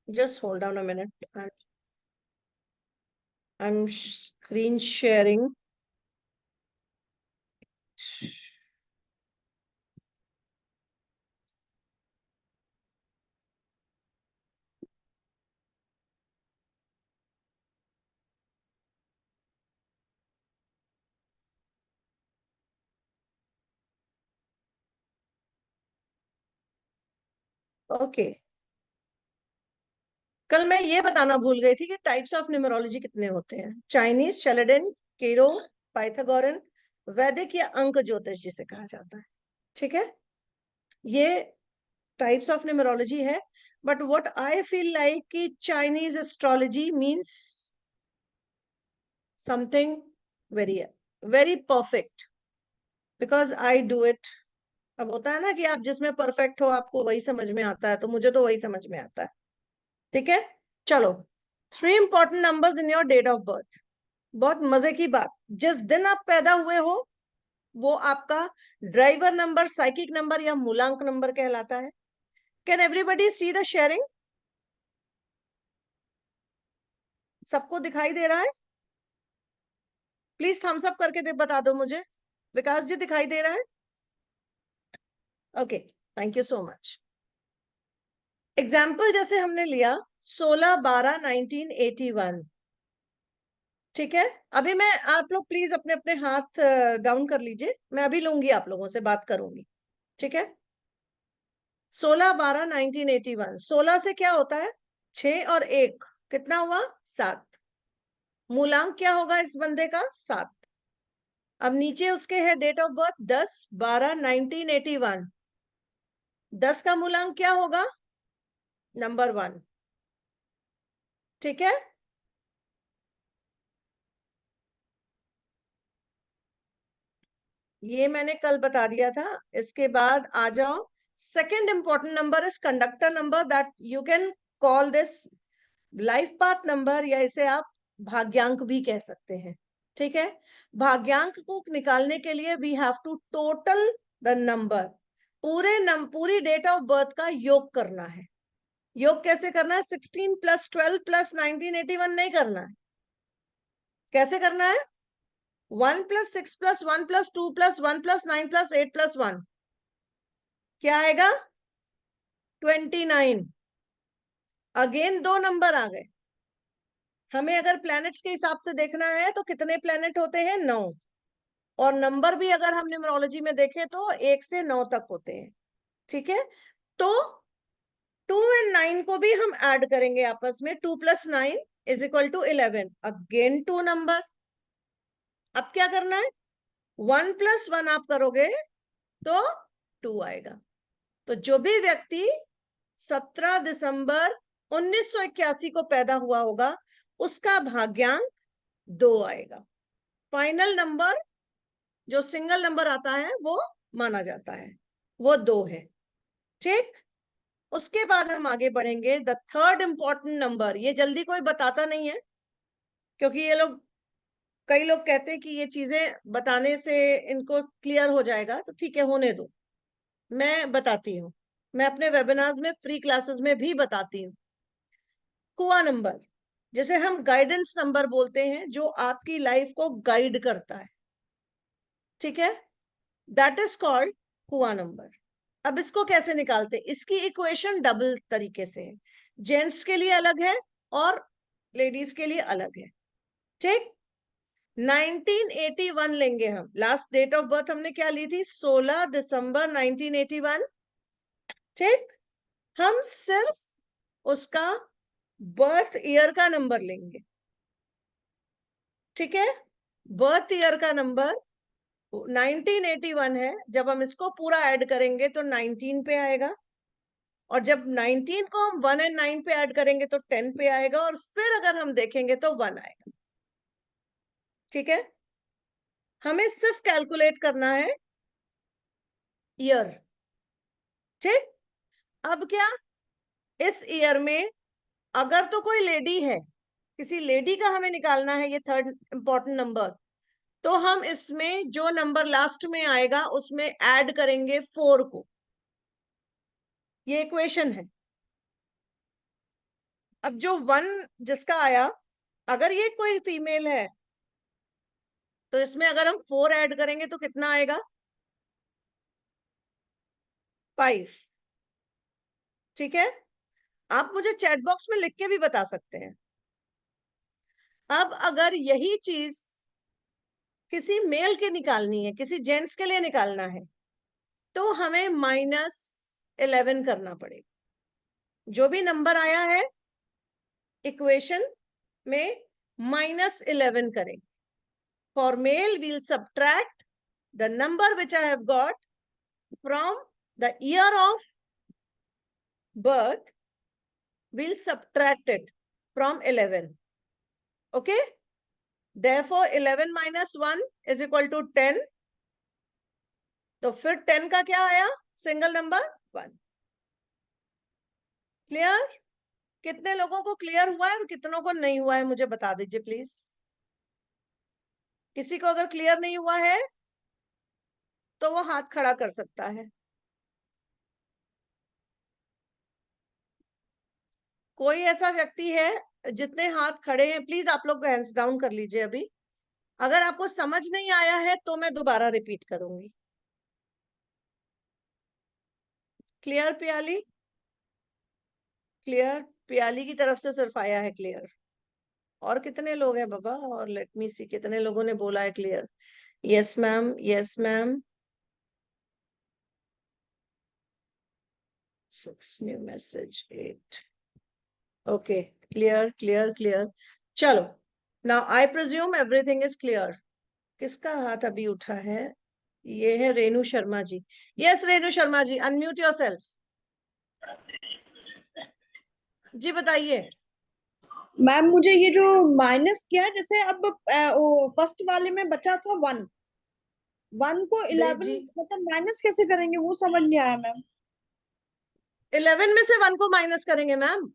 Just hold on a minute. I'm screen sharing. Okay, कल मैं ये बताना भूल गई थी कि टाइप्स ऑफ न्यूमरोलॉजी कितने होते हैं। चाइनीज, शैलेडन, कीरो, पाइथागोरन, वैदिक या अंक ज्योतिष जिसे कहा जाता है। ठीक है, ये टाइप्स ऑफ न्यूमरोलॉजी है। But what I feel like कि Chinese astrology means something very very perfect, because I do it. अब होता है ना कि आप जिसमें परफेक्ट हो आपको वही समझ में आता है, तो मुझे तो वही समझ में आता है। ठीक है, चलो। 3 important numbers in your date of birth. बहुत मजे की बात, जिस दिन आप पैदा हुए हो वो आपका ड्राइवर नंबर, साइकिक नंबर या मूलांक नंबर कहलाता है। Can everybody see the sharing? सबको दिखाई दे रहा है? प्लीज थम्स अप करके बता दो मुझे। विकास जी, दिखाई दे रहा है? Okay, thank you so much. Example जैसे हमने लिया 16/12/1981। ठीक है, अभी मैं, आप लोग प्लीज अपने अपने हाथ डाउन कर लीजिए, मैं अभी लूंगी, आप लोगों से बात करूंगी। ठीक है, 16/12/1981। 16 से क्या होता है? 6 और 1 कितना हुआ? 7। मूलांक क्या होगा इस बंदे का? 7। अब नीचे उसके है डेट ऑफ बर्थ 10/12/1981। 10 का मूलांक क्या होगा? नंबर 1। ठीक है, ये मैंने कल बता दिया था। इसके बाद आ जाओ, second important number is conductor number, that you can call this life path number, या इसे आप भाग्यांक भी कह सकते हैं। ठीक है, भाग्यांक को निकालने के लिए we have to total the number, पूरी डेट ऑफ बर्थ का योग करना है। योग कैसे करना है? 16 + 12 + 1981 नहीं करना है। कैसे करना है? 1 + 6 + 1 + 2 + 1 + 9 + 8 + 1 क्या आएगा? 29। अगेन 2 नंबर आ गए। हमें अगर प्लैनेट्स के हिसाब से देखना है तो कितने प्लैनेट होते हैं? 9। और नंबर भी अगर हम न्यूमरोलॉजी में देखें तो 1 से 9 तक होते हैं। ठीक है, तो 2 और 9 को भी हम ऐड करेंगे आपस में। 2 + 9 = 11। Again 2 number. अब क्या करना है? 1 + 1 आप करोगे तो 2 आएगा। तो जो भी व्यक्ति 17 दिसंबर 1981 को पैदा हुआ होगा उसका भाग्यांक 2 आएगा। फाइनल नंबर जो सिंगल नंबर आता है वो माना जाता है, वो 2 है। ठीक, उसके बाद हम आगे बढ़ेंगे। द थर्ड इंपॉर्टेंट नंबर, ये जल्दी कोई बताता नहीं है, क्योंकि ये लोग, कई लोग कहते हैं कि ये चीजें बताने से इनको क्लियर हो जाएगा, तो ठीक है, होने दो, मैं बताती हूँ। मैं अपने वेबिनार्स में, फ्री क्लासेस में भी बताती हूँ। कुआ नंबर, जिसे हम गाइडेंस नंबर बोलते हैं, जो आपकी लाइफ को गाइड करता है। ठीक है, दैट इज कॉल्ड कुआ नंबर। अब इसको कैसे निकालते? इसकी इक्वेशन डबल तरीके से है। जेंट्स के लिए अलग है और लेडीज के लिए अलग है। ठीक, 1981 लेंगे हम। लास्ट डेट ऑफ बर्थ हमने क्या ली थी? 16 दिसंबर 1981। ठीक, हम सिर्फ उसका बर्थ ईयर का नंबर लेंगे। ठीक है, बर्थ ईयर का नंबर 1981 है। जब हम इसको पूरा ऐड करेंगे तो 19 पे आएगा, और जब 19 को हम 1 और 9 पे ऐड करेंगे तो 10 पे आएगा, और फिर अगर हम देखेंगे तो 1 आएगा। ठीक है, हमें सिर्फ कैलकुलेट करना है ईयर। ठीक, अब क्या, इस ईयर में अगर तो कोई लेडी है, किसी लेडी का हमें निकालना है, ये थर्ड इंपॉर्टेंट नंबर, तो हम इसमें जो नंबर लास्ट में आएगा उसमें ऐड करेंगे 4 को। ये इक्वेशन है। अब जो 1 जिसका आया, अगर ये कोई फीमेल है तो इसमें अगर हम 4 ऐड करेंगे तो कितना आएगा? 5। ठीक है, आप मुझे चैट बॉक्स में लिख के भी बता सकते हैं। अब अगर यही चीज किसी मेल के निकालनी है, किसी जेंट्स के लिए निकालना है, तो हमें -11 करना पड़ेगा। जो भी नंबर आया है इक्वेशन में -11 करें। For male we'll subtract the number which I have got from the year of birth, we'll subtract it from 11. Okay, therefore 11 - 1 is equal to 10. तो फिर 10 का क्या आया? Single number 1। क्लियर? कितने लोगों को क्लियर हुआ है और कितनों को नहीं हुआ है, मुझे बता दीजिए प्लीज। किसी को अगर क्लियर नहीं हुआ है तो वो हाथ खड़ा कर सकता है। कोई ऐसा व्यक्ति है? जितने हाथ खड़े हैं प्लीज आप लोग हैंड्स डाउन कर लीजिए अभी। अगर आपको समझ नहीं आया है तो मैं दोबारा रिपीट करूंगी। क्लियर पियाली? क्लियर? पियाली की तरफ से सिर्फ आया है क्लियर। और कितने लोग हैं बाबा? और लेट मी सी कितने लोगों ने बोला है clear. Yes ma'am, yes ma'am. 6 new message 8। Okay, clear clear clear. चलो, now I presume everything is clear. किसका हाथ अभी उठा है? ये है Renu Sharma ji. Yes Renu Sharma ji, unmute yourself. जी बताइए। मैम मुझे ये जो माइनस किया है, जैसे अब फर्स्ट वाले में बचा था 1, 1 को 11 जी, मतलब माइनस कैसे करेंगे वो समझ नहीं आया मैम। 11 में से 1 को माइनस करेंगे मैम।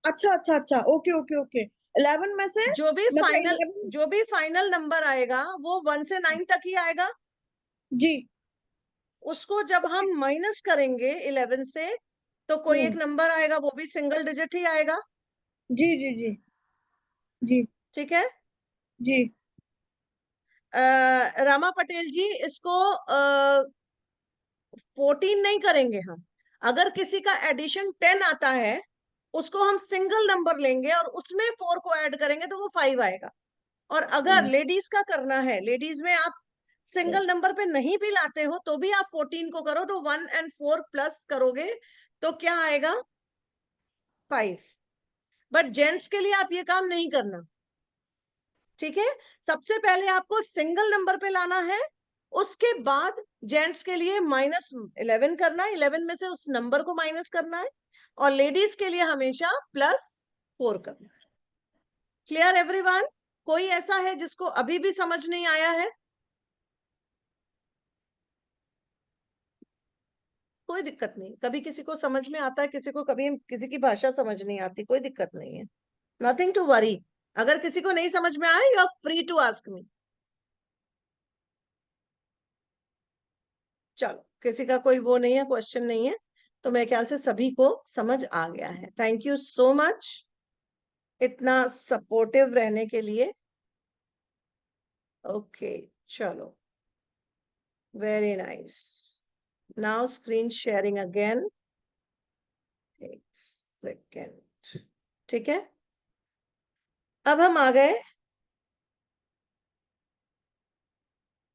अच्छा अच्छा अच्छा, ओके ओके ओके। 11 में से जो भी मतलब फाइनल 11। जो भी फाइनल नंबर आएगा वो 1 से 9 तक ही आएगा। जी। उसको जब हम माइनस करेंगे 11 से तो कोई एक नंबर आएगा, वो भी सिंगल डिजिट ही आएगा। जी जी जी जी ठीक है। जी। रामा पटेल जी, इसको 14 नहीं करेंगे हम। अगर किसी का एडिशन 10 आता है उसको हम सिंगल नंबर लेंगे और उसमें 4 को ऐड करेंगे तो वो 5 आएगा। और अगर लेडीज का करना है, लेडीज में आप सिंगल नंबर पे नहीं भी लाते हो तो भी आप 14 को करो तो 1 और 4 प्लस करोगे तो क्या आएगा? 5। बट जेंट्स के लिए आप ये काम नहीं करना। ठीक है, सबसे पहले आपको सिंगल नंबर पे लाना है, उसके बाद जेंट्स के लिए -11 करना है, 11 में से उस नंबर को माइनस करना है, और लेडीज के लिए हमेशा +4 करना है। Clear everyone? कोई ऐसा है जिसको अभी भी समझ नहीं आया है? कोई दिक्कत नहीं, कभी किसी को समझ में आता है, किसी को कभी किसी की भाषा समझ नहीं आती, कोई दिक्कत नहीं है। Nothing to worry. अगर किसी को नहीं समझ में आए, you are free to ask me. चलो, किसी का कोई वो नहीं है, क्वेश्चन नहीं है, तो मेरे ख्याल से सभी को समझ आ गया है। थैंक यू सो मच इतना सपोर्टिव रहने के लिए। ओके, चलो, very nice. Now screen sharing again. एक सेकेंड। ठीक है, अब हम आ गए,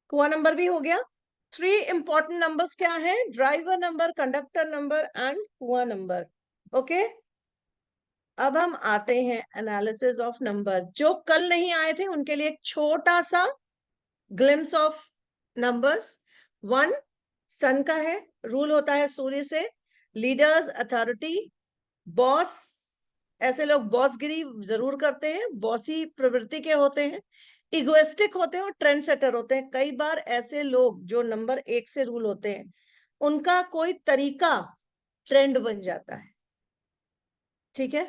कुआ नंबर भी हो गया। 3 इंपॉर्टेंट नंबर्स क्या है? Driver number, conductor number and कुआ नंबर। ओके, अब हम आते हैं एनालिसिस ऑफ नंबर। जो कल नहीं आए थे उनके लिए एक छोटा सा ग्लिम्स ऑफ नंबर्स। 1 सन का है, रूल होता है सूर्य से। लीडर्स, अथॉरिटी, बॉस, ऐसे लोग बॉसगिरी जरूर करते हैं, बॉसी प्रवृत्ति के होते हैं, इगोइस्टिक होते हैं और ट्रेंड सेटर होते हैं। कई बार ऐसे लोग जो नंबर 1 से रूल होते हैं उनका कोई तरीका ट्रेंड बन जाता है। ठीक है।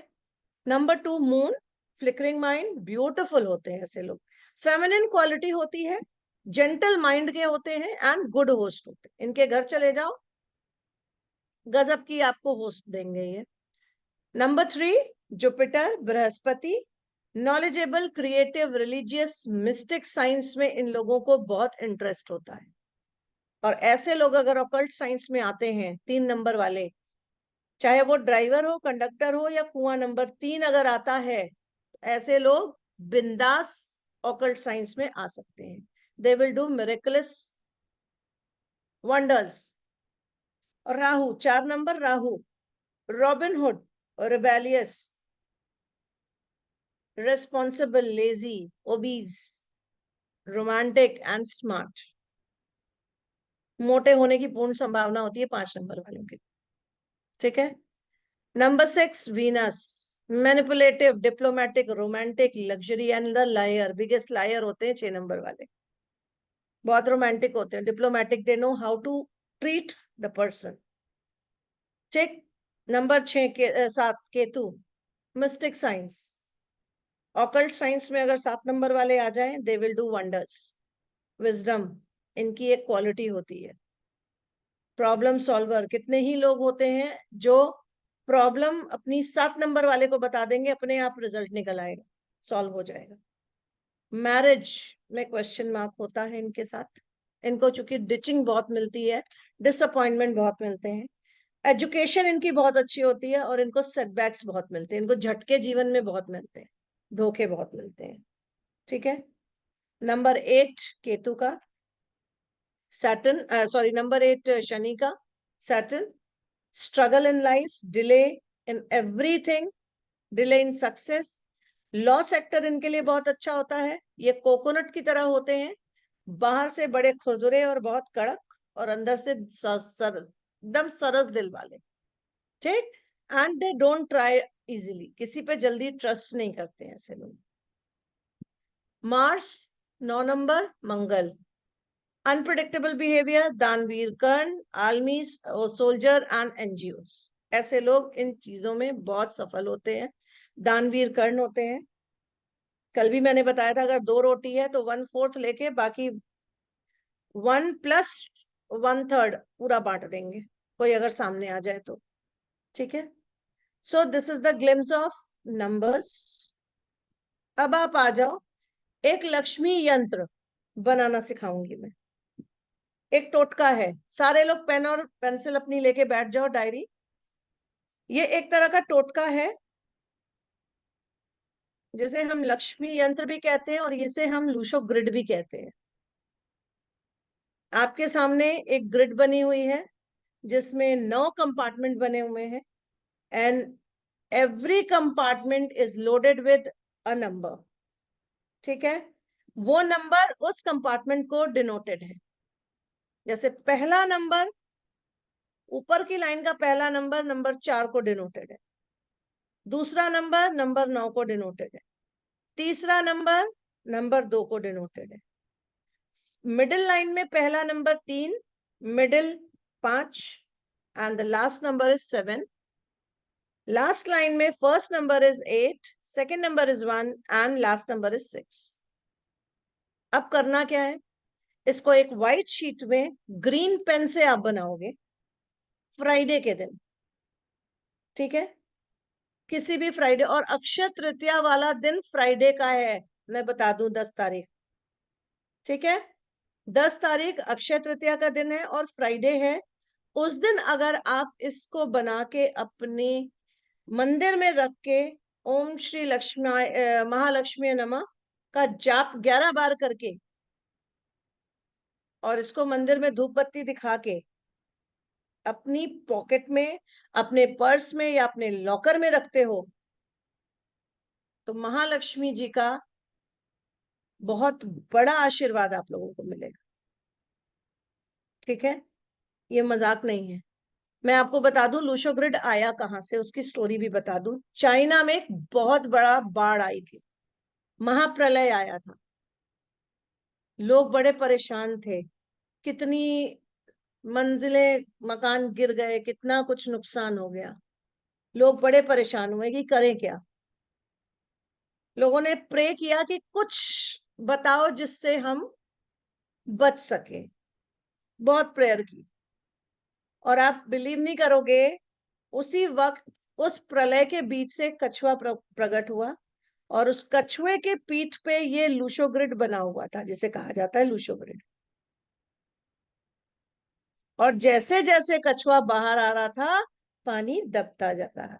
Number 2 moon, flickering mind, beautiful होते हैं ऐसे लोग। फेमिनिन क्वालिटी होती है, जेंटल माइंड के होते हैं एंड गुड होस्ट होते हैं। इनके घर चले जाओ, गजब की आपको होस्ट देंगे ये। Number 3 Jupiter, Brihaspati, knowledgeable, creative, religious, mistake science में इन लोगों को बहुत इंटरेस्ट होता है। और ऐसे लोग अगर ऑकल्ट साइंस में आते हैं 3 नंबर वाले, चाहे वो ड्राइवर हो, कंडक्टर हो या कुआं नंबर 3 अगर आता है, ऐसे लोग बिंदास ऑकल्ट साइंस में आ सकते हैं। They will do miraculous wonders. और Rahu, 4 number Rahu, Robin Hood, rebellious, responsible, lazy, obese, romantic and smart. मोटे होने की पूर्ण संभावना होती है 5 नंबर वालों की। ठीक है। Number 6 Venus, manipulative, diplomatic, romantic, luxury and the liar. Biggest liar होते हैं 6 नंबर वाले। बहुत रोमांटिक होते हैं, diplomatic, they know how to treat the person. ठीक। Number 7 Ketu, mystic science. Occult science में अगर 7 नंबर वाले आ जाएं, they will do wonders. Wisdom इनकी एक क्वालिटी होती है। प्रॉब्लम सॉल्वर, कितने ही लोग होते हैं जो प्रॉब्लम अपनी 7 नंबर वाले को बता देंगे, अपने आप रिजल्ट निकल आएगा, सॉल्व हो जाएगा। मैरिज में क्वेश्चन मार्क होता है इनके साथ। इनको चूंकि डिचिंग बहुत मिलती है, डिसअपॉइंटमेंट बहुत मिलते हैं। एजुकेशन इनकी बहुत अच्छी होती है और इनको सेटबैक्स बहुत मिलते हैं, इनको झटके जीवन में बहुत मिलते हैं, धोखे बहुत मिलते हैं। ठीक है। नंबर 8 केतु का, सैटर्न, सॉरी नंबर 8 शनि का, Saturn. Struggle in life, delay in everything, delay in success. Law sector इनके लिए बहुत अच्छा होता है। ये कोकोनट की तरह होते हैं, बाहर से बड़े खुरदुरे और बहुत कड़क, और अंदर से एकदम सरस दिल वाले। ठीक। And they don't try easily, किसी पे जल्दी ट्रस्ट नहीं करते हैं ऐसे लोग। मार्स 9 नंबर मंगल, अनप्रिडिक्टेबल बिहेवियर, दानवीर कर्ण, आर्मी सोल्जर एंड एनजीओस। ऐसे लोग इन चीजों में बहुत सफल होते हैं, दानवीर कर्ण होते हैं। कल भी मैंने बताया था, अगर 2 रोटी है तो 1/4 लेके बाकी 1 + 1/3 पूरा बांट देंगे, कोई अगर सामने आ जाए तो। ठीक है। So this is the glimpse of numbers. अब आप आ जाओ, एक लक्ष्मी यंत्र बनाना सिखाऊंगी मैं। एक टोटका है, सारे लोग पेन और पेंसिल अपनी लेके बैठ जाओ, डायरी। ये एक तरह का टोटका है, जिसे हम लक्ष्मी यंत्र भी कहते हैं और इसे हम लूशो ग्रिड भी कहते हैं। आपके सामने एक ग्रिड बनी हुई है जिसमें 9 कंपार्टमेंट बने हुए हैं, and every compartment is loaded with a number. ठीक है। वो नंबर उस कंपार्टमेंट को डिनोटेड है। जैसे पहला नंबर, ऊपर की लाइन का पहला नंबर नंबर 4 को डिनोटेड है, दूसरा नंबर नंबर 9 को डिनोटेड है, तीसरा नंबर नंबर 2 को डिनोटेड है, मिडिल लाइन में पहला number 3, middle 5 and the last number is 7। Last line में first number is 8, second number is 1 and last number is 6। अब करना क्या है, इसको एक व्हाइट शीट में ग्रीन पेन से आप बनाओगे फ्राइडे के दिन। ठीक है। किसी भी फ्राइडे, और अक्षय तृतीया वाला दिन फ्राइडे का है, मैं बता दूं 10 तारीख। ठीक है। 10 तारीख अक्षय तृतीया का दिन है और फ्राइडे है। उस दिन अगर आप इसको बना के अपने मंदिर में रख के ओम श्री लक्ष्मी महालक्ष्मी नमः का जाप 11 बार करके, और इसको मंदिर में धूप बत्ती दिखा के अपनी पॉकेट में, अपने पर्स में या अपने लॉकर में रखते हो, तो महालक्ष्मी जी का बहुत बड़ा आशीर्वाद आप लोगों को मिलेगा। ठीक है। ये मजाक नहीं है। मैं आपको बता दूं लूशो ग्रिड आया कहां से, उसकी स्टोरी भी बता दूं। चाइना में एक बहुत बड़ा बाढ़ आई थी, महाप्रलय आया था, लोग बड़े परेशान थे, कितनी मंजिलें, मकान गिर गए, कितना कुछ नुकसान हो गया। लोग बड़े परेशान हुए कि करें क्या। लोगों ने प्रे किया कि कुछ बताओ जिससे हम बच सके, बहुत प्रेयर की। और आप बिलीव नहीं करोगे, उसी वक्त उस प्रलय के बीच से कछुआ प्रकट हुआ, और उस कछुए के पीठ पे ये लूशो ग्रिड बना हुआ था, जिसे कहा जाता है लूशो ग्रिड। और जैसे जैसे कछुआ बाहर आ रहा था, पानी दबता जाता रहा।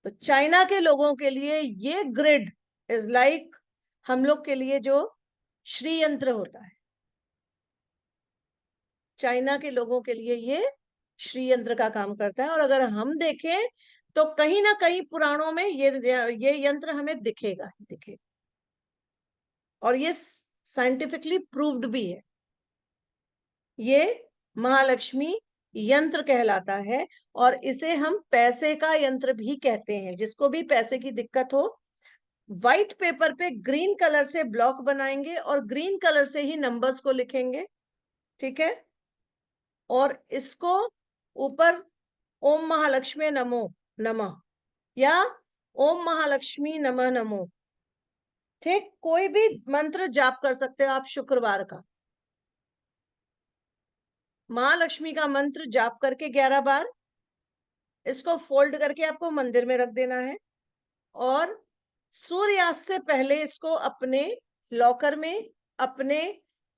तो चाइना के लोगों के लिए ये ग्रिड इज लाइक हम लोग के लिए जो श्री यंत्र होता है, चाइना के लोगों के लिए ये श्री यंत्र का काम करता है। और अगर हम देखें तो कहीं ना कहीं पुराणों में ये यंत्र हमें दिखेगा ही दिखेगा, और ये साइंटिफिकली प्रूव्ड भी है। ये महालक्ष्मी यंत्र कहलाता है, और इसे हम पैसे का यंत्र भी कहते हैं। जिसको भी पैसे की दिक्कत हो, व्हाइट पेपर पे ग्रीन कलर से ब्लॉक बनाएंगे और ग्रीन कलर से ही नंबर्स को लिखेंगे, ठीक है। और इसको ऊपर ओम महालक्ष्मी नमो नमः या ओम महालक्ष्मी नमः नमो, ठीक, कोई भी मंत्र जाप कर सकते हो आप शुक्रवार का। महालक्ष्मी का मंत्र जाप करके 11 बार इसको फोल्ड करके आपको मंदिर में रख देना है, और सूर्यास्त से पहले इसको अपने लॉकर में, अपने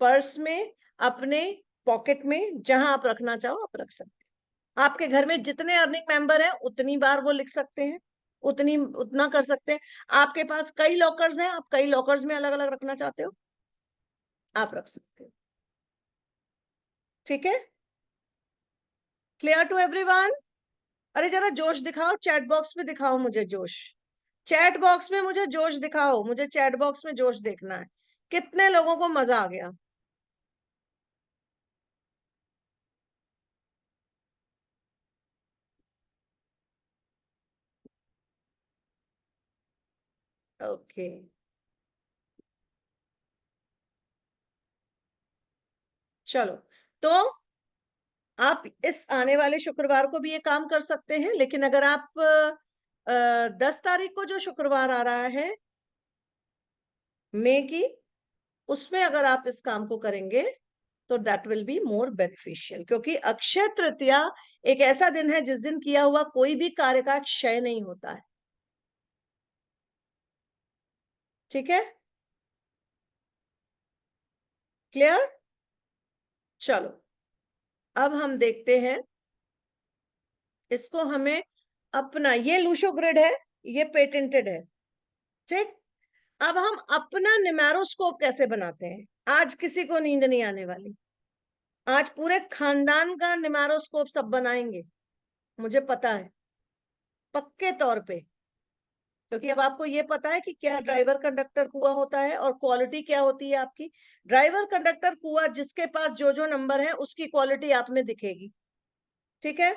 पर्स में, अपने पॉकेट में, जहां आप रखना चाहो आप रख सकते हैं। आपके घर में जितने अर्निंग मेंबर हैं उतनी बार वो लिख सकते हैं, उतना कर सकते हैं। आपके पास कई लॉकर्स हैं, आप कई लॉकर्स में अलग अलग रखना चाहते हो, आप रख सकते हो, ठीक है। Clear to everyone? अरे जरा जोश दिखाओ, चैट बॉक्स में दिखाओ मुझे जोश, चैट बॉक्स में मुझे जोश दिखाओ, मुझे चैट बॉक्स में जोश देखना है। कितने लोगों को मजा आ गया? ओके, चलो। तो आप इस आने वाले शुक्रवार को भी ये काम कर सकते हैं, लेकिन अगर आप 10 तारीख को जो शुक्रवार आ रहा है मई की, उसमें अगर आप इस काम को करेंगे तो that will be more beneficial, क्योंकि अक्षय तृतीया एक ऐसा दिन है जिस दिन किया हुआ कोई भी कार्य का क्षय नहीं होता है, ठीक है। क्लियर? चलो, अब हम देखते हैं इसको। हमें अपना ये लूशो ग्रिड है, ये पेटेंटेड है, ठीक। अब हम अपना निमेरोस्कोप कैसे बनाते हैं? आज किसी को नींद नहीं आने वाली, आज पूरे खानदान का निमेरोस्कोप सब बनाएंगे, मुझे पता है पक्के तौर पे। क्योंकि अब आपको ये पता है कि क्या ड्राइवर कंडक्टर कुआं होता है और क्वालिटी क्या होती है आपकी। ड्राइवर कंडक्टर कुआं जिसके पास जो जो नंबर है उसकी क्वालिटी आप में दिखेगी, ठीक है।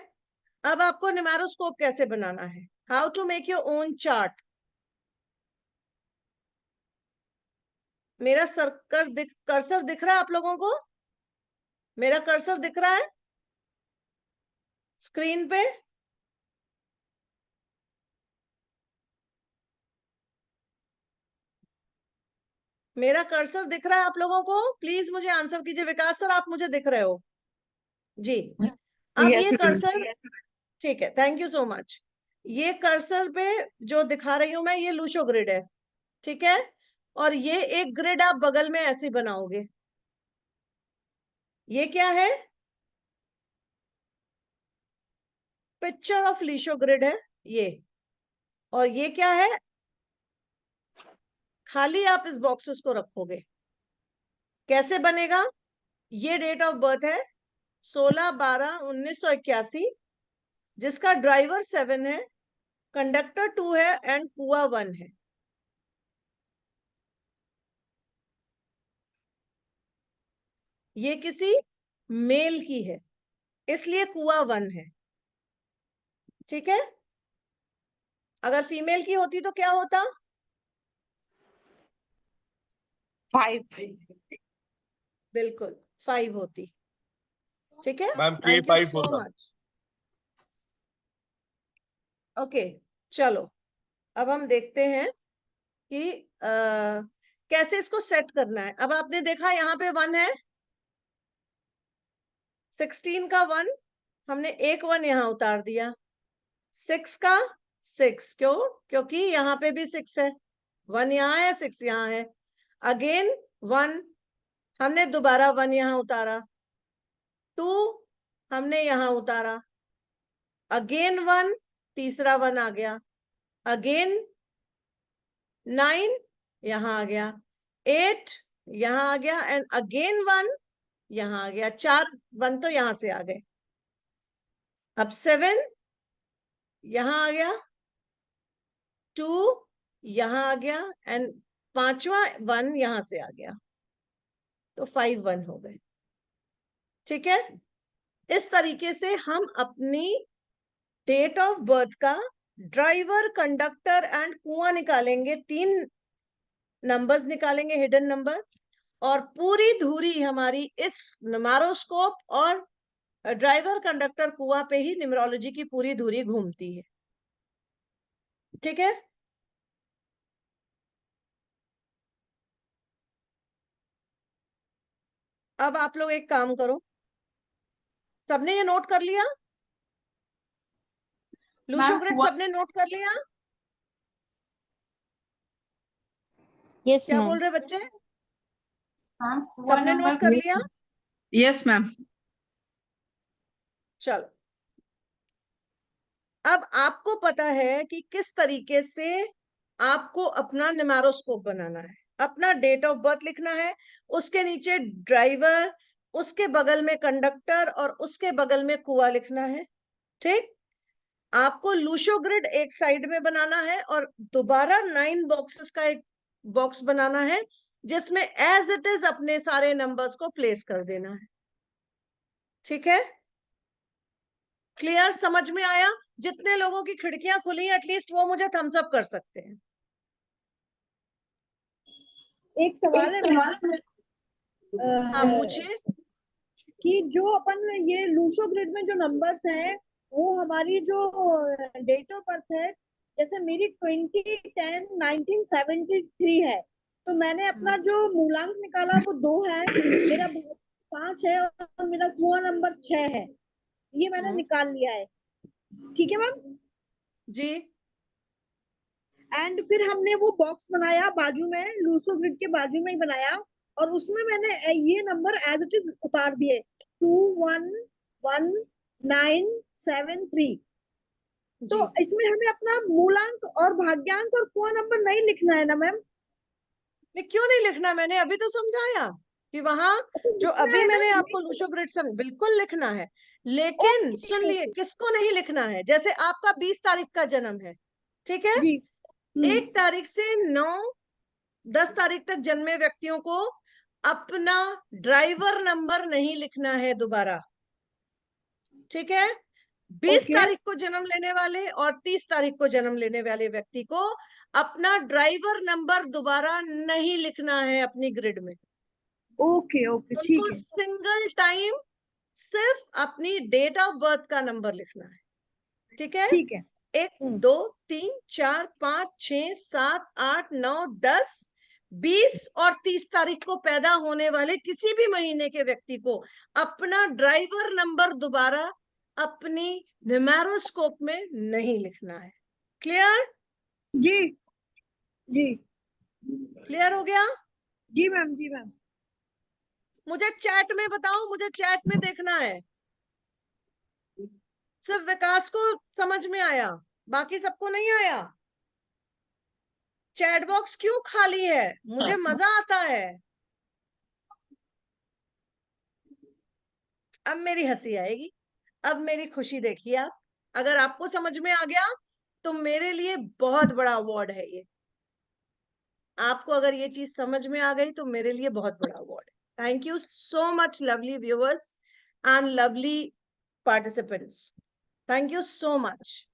अब आपको निमेरोस्कोप कैसे बनाना है, how to make your own chart. मेरा कर्सर दिख रहा है आप लोगों को? मेरा कर्सर दिख रहा है स्क्रीन पे? मेरा कर्सर दिख रहा है आप लोगों को? प्लीज मुझे आंसर कीजिए। विकास सर, आप मुझे दिख रहे हो जी? अब यस ये मैम। कर्सर, ठीक है, थैंक यू सो मच। ये कर्सर पे जो दिखा रही हूं मैं, ये लूशो ग्रिड है, ठीक है। और ये एक ग्रिड आप बगल में ऐसे बनाओगे। ये क्या है? पिक्चर ऑफ लीशो ग्रिड है ये। और ये क्या है? खाली आप इस बॉक्सेस को रखोगे। कैसे बनेगा? ये डेट ऑफ बर्थ है 16/12/1981, जिसका ड्राइवर 7 है, कंडक्टर 2 है एंड कुआ 1 है। ये किसी मेल की है, इसलिए कुआ 1 है, ठीक है। अगर फीमेल की होती तो क्या होता? 5। बिल्कुल 5 होती, ठीक है। मैम थैंक यू K5 सो होता। मच। ओके, चलो, अब हम देखते हैं कि कैसे इसको सेट करना है। अब आपने देखा यहाँ पे 1 है, 16 का 1, हमने एक 1 यहाँ उतार दिया, 6 का 6, क्यों? क्योंकि यहाँ पे भी 6 है, 1 यहाँ है, 6 यहाँ है। अगेन 1, हमने दोबारा 1 यहाँ उतारा। 2 हमने यहाँ उतारा। अगेन 1, तीसरा 1 आ गया। अगेन 9 यहाँ आ गया। 8 यहाँ आ गया, एंड अगेन 1 यहाँ आ गया। 4 1 तो यहां से आ गए। अब 7 यहाँ आ गया, 2 यहाँ आ गया, एंड 5वां 1 यहां से आ गया, तो 5 1 हो गए। ठीक है, इस तरीके से हम अपनी डेट ऑफ बर्थ का ड्राइवर, कंडक्टर एंड कुआं निकालेंगे। 3 नंबर्स निकालेंगे, हिडन नंबर, और पूरी धुरी हमारी इस न्यूमेरोस्कोप और ड्राइवर, कंडक्टर, कुआं पे ही न्यूमरोलॉजी की पूरी धुरी घूमती है। ठीक है, अब आप लोग एक काम करो, सबने ये नोट कर लिया? लूशो ग्रिड सबने नोट कर लिया? यस क्या मैम। बोल रहे बच्चे? हाँ, सबने नोट कर लिया? Yes ma'am. चलो, अब आपको पता है कि किस तरीके से आपको अपना न्यूमेरोस्कोप बनाना है। अपना डेट ऑफ बर्थ लिखना है, उसके नीचे ड्राइवर, उसके बगल में कंडक्टर और उसके बगल में कुआं लिखना है। ठीक, आपको लूशो ग्रिड एक साइड में बनाना है और दोबारा 9 बॉक्सेस का एक बॉक्स बनाना है, जिसमें एज इट इज अपने सारे नंबर्स को प्लेस कर देना है। ठीक है, क्लियर? समझ में आया? जितने लोगों की खिड़कियां खुली एटलीस्ट वो मुझे थम्स अप कर सकते हैं। एक सवाल है मैम, हाँ, पूछिए। कि जो अपन ये लूसो ग्रिड में जो नंबर्स हैं, वो हमारी जो डेट ऑफ बर्थ है, जैसे मेरी 20/10/1973 है, तो मैंने अपना जो मूलांक निकाला वो 2 है, मेरा 5 है और मेरा कुआं नंबर 6 है, ये मैंने निकाल लिया है। ठीक है मैम जी, एंड फिर हमने वो बॉक्स बनाया बाजू में, लूसो ग्रिड के बाजू में ही बनाया, और उसमें मैंने ये नंबर एज इट इज उतार दिए, 211,973। तो इसमें हमें अपना मूलांक और भाग्यांक और कुआं नंबर नहीं लिखना है ना मैम? क्यों नहीं लिखना? मैंने अभी तो समझाया कि वहां जो अभी मैंने आपको लूशो ग्रिड बिल्कुल लिखना है, लेकिन सुन लिए किसको नहीं लिखना है। जैसे आपका 20 तारीख का जन्म है, ठीक है? जी 1 तारीख से 9-10 तारीख तक जन्मे व्यक्तियों को अपना ड्राइवर नंबर नहीं लिखना है दोबारा। ठीक है, 20 तारीख को जन्म लेने वाले और 30 तारीख को जन्म लेने वाले व्यक्ति को अपना ड्राइवर नंबर दोबारा नहीं लिखना है अपनी ग्रिड में। ओके ओके ठीक उनको है सिंगल टाइम सिर्फ अपनी डेट ऑफ बर्थ का नंबर लिखना है। ठीक है, ठीक है 1 2 3 4 5 6 7 8 9 10 20 और 30 तारीख को पैदा होने वाले किसी भी महीने के व्यक्ति को अपना ड्राइवर नंबर दोबारा अपनी न्यूमेरोस्कोप में नहीं लिखना है। क्लियर? जी जी क्लियर हो गया? जी मैम जी मैम। मुझे चैट में बताओ, मुझे चैट में देखना है। सिर्फ विकास को समझ में आया, बाकी सबको नहीं आया? चैट बॉक्स क्यों खाली है? मुझे मजा आता है। अब मेरी हंसी आएगी, अब मेरी खुशी देखिए आप। अगर आपको समझ में आ गया तो मेरे लिए बहुत बड़ा अवार्ड है ये। आपको अगर ये चीज समझ में आ गई तो मेरे लिए बहुत बड़ा अवार्ड है। Thank you so much lovely viewers and lovely participants, thank you so much.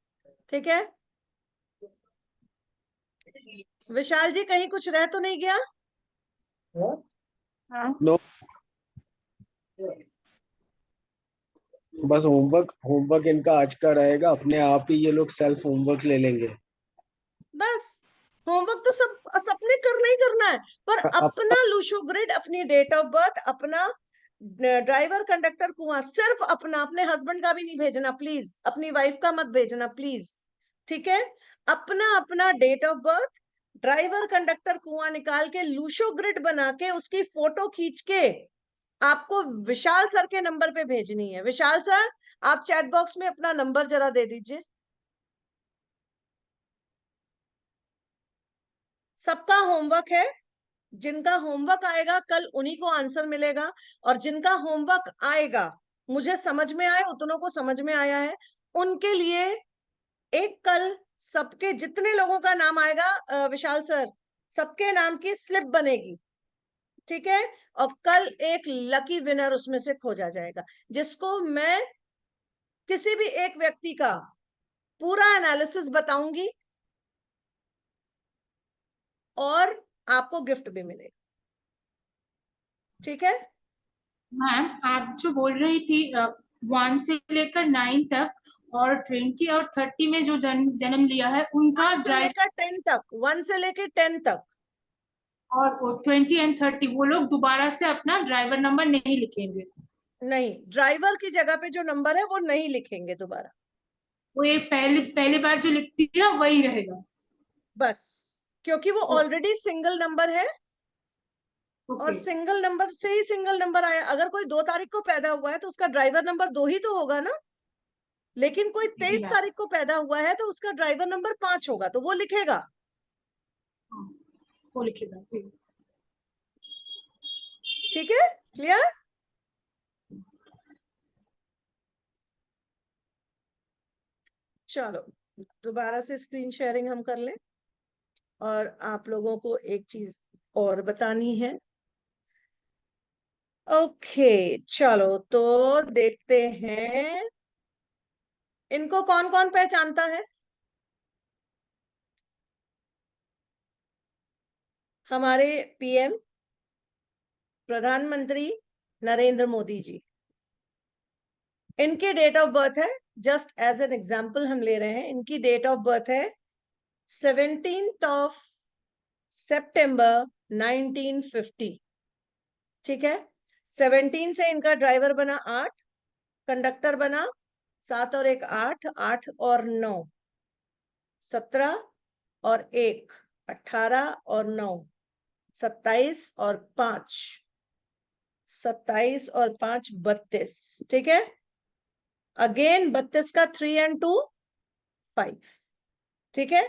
ठीक है, विशाल जी कहीं कुछ रह तो नहीं गया? नो, बस होमवर्क इनका आज का रहेगा, अपने आप ही ये लोग सेल्फ होमवर्क ले लेंगे। बस होमवर्क तो सब सबने करना ही करना है, पर अपना लूशो ग्रिड, अपनी डेट ऑफ बर्थ, अपना ड्राइवर कंडक्टर कुआं, सिर्फ अपना, अपने हस्बैंड का भी नहीं भेजना प्लीज, अपनी वाइफ का मत भेजना प्लीज, ठीक है। अपना अपना date of birth, driver conductor कुआं निकाल के लूशो ग्रिड बना के उसकी फोटो खींच के आपको विशाल सर के नंबर पे भेजनी है। विशाल सर, आप चैट बॉक्स में अपना नंबर जरा दे दीजिए। सबका होमवर्क है, जिनका होमवर्क आएगा कल उन्हीं को आंसर मिलेगा, और जिनका होमवर्क आएगा, मुझे समझ में आए, उतनों को समझ में आया है, उनके लिए एक कल सबके जितने लोगों का नाम आएगा विशाल सर, सबके नाम की स्लिप बनेगी, ठीक है। और कल एक लकी विनर उसमें से खोजा जाएगा, जिसको मैं किसी भी एक व्यक्ति का पूरा एनालिसिस बताऊंगी और आपको गिफ्ट भी मिलेगा, ठीक है। मैम, आप जो बोल रही थी 1 से लेकर 9 तक और 20 और 30 में जो जन्म लिया है उनका 1 से ड्राइव, लेकर 10 तक, 1 से लेकर 10 तक, और 20 एंड 30 वो लोग दोबारा से अपना ड्राइवर नंबर नहीं लिखेंगे? नहीं, ड्राइवर की जगह पे जो नंबर है वो नहीं लिखेंगे दोबारा, वो ये पहले पहले बार जो लिखती है वही रहेगा? बस, क्योंकि वो ऑलरेडी सिंगल नंबर है, और ओके। सिंगल नंबर से ही सिंगल नंबर आया। अगर कोई 2 तारीख को पैदा हुआ है तो उसका ड्राइवर नंबर 2 ही तो होगा ना, लेकिन कोई जी 23 मैम। तारीख को पैदा हुआ है तो उसका ड्राइवर नंबर 5 होगा, तो वो लिखेगा। हाँ, वो लिखेगा जी। ठीक है, क्लियर। चलो दोबारा से स्क्रीन शेयरिंग हम कर लें, और आप लोगों को एक चीज और बतानी है। ओके, चलो तो देखते हैं, इनको कौन कौन पहचानता है? हमारे पीएम प्रधानमंत्री नरेंद्र मोदी जी, इनकी डेट ऑफ बर्थ है, जस्ट एज एन एग्जाम्पल हम ले रहे हैं, इनकी डेट ऑफ बर्थ है 17th ऑफ सितंबर 1950, ठीक है। 17 से इनका ड्राइवर बना 8, कंडक्टर बना 7 और 1 8, 8 और 9 17, और 1 18, और 9 27, और 5 27, और 5 32, ठीक है। अगेन 32 का 3 and 2 5, ठीक है।